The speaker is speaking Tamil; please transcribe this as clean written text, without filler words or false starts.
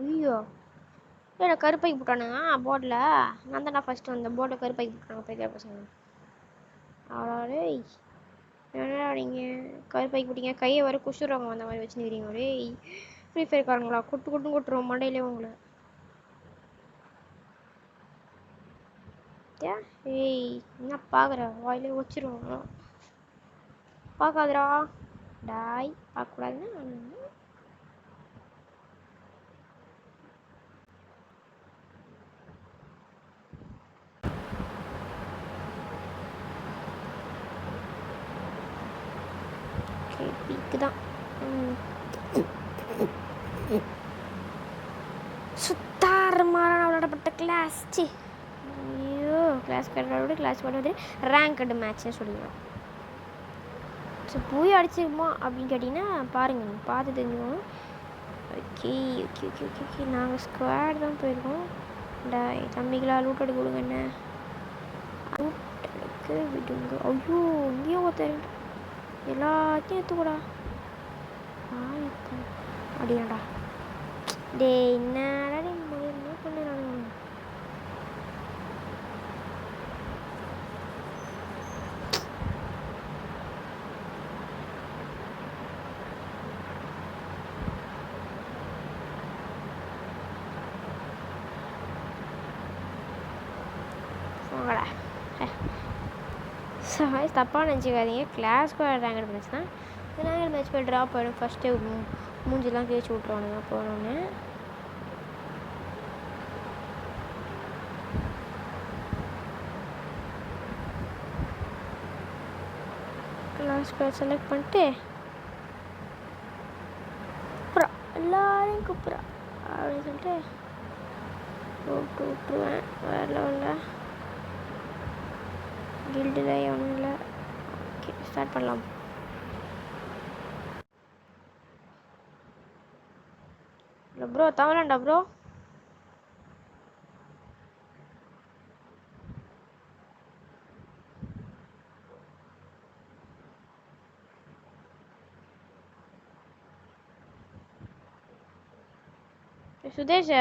ஐயோ ஏன்னா கருப்பாக்கி போட்டானுங்க போர்டில். நான் தான் ஃபஸ்ட்டு வந்தேன். போர்டில் கருப்பாக்கி போட்டாங்க பைக்கிற பசங்க. அவ்வளோ என்னடா நீங்கள் கருப்பாக்கி போட்டீங்க. கையை வர குஷுறவங்க அந்த மாதிரி வச்சுருக்கிறீங்க. ஒரே ஃப்ரீ ஃபயர் காரங்களா கொட்டுருவோம் மண்டையிலே உங்களை. ஏய் என்ன பார்க்குற வாயிலே வச்சிருவோம். பார்க்காதடா டாய். பார்க்கக்கூடாதுன்னா பீக்கு தான். சுத்தாரமான விளையாடப்பட்ட கிளாஸ். ஐயோ கிளாஸ் கட்டோட கிளாஸ் பண்ணுறது ரேங்க் கட்டு மேட்ச்னு சொல்லிடுவோம். ஸோ போய் அடிச்சிருமா அப்படின்னு கேட்டிங்கன்னா பாருங்கள், நீங்கள் பார்த்து தெரிஞ்சுக்கோங்க. Okay okay okay okay okay நாங்கள் ஸ்குவாட் தான் போயிருக்கோம். தம்பிகளா லூட் எடுக்க கொடுங்க. என்ன லூட் எடுக்க விடுங்க. ஐயோ இங்கேயும் ஒருத்தர் எல்லாத்தையும் எடுத்துக்கூடா அப்படியாடா. டே என்னடா என்ன பண்ணுறானுங்க. தப்பாக நினச்சிக்காதீங்க. கிளாஸ்க்கு ரேங்கட் மேட்ச் தான். ரேங்கட் மேட்ச் போய் ட்ராப் ஆகிடும். ஃபஸ்ட்டே மூஞ்சிலாம் கேச்சு விட்ருவானுங்க போனோன்னு. கிளாஸ் செலக்ட் பண்ணிட்டு கூப்பிட்றா எல்லாரையும் கூப்பிட்றா அப்படின்னு சொல்லிட்டு கூப்பிட்டு விட்ருவேன். வேறு லெவலில் கில்டில் ஒன்றும் இல்லை. ஓகே ஸ்டார்ட் பண்ணலாம். இல்லை ப்ரோ தமிழாண்டா ப்ரோ. சுதேஷ்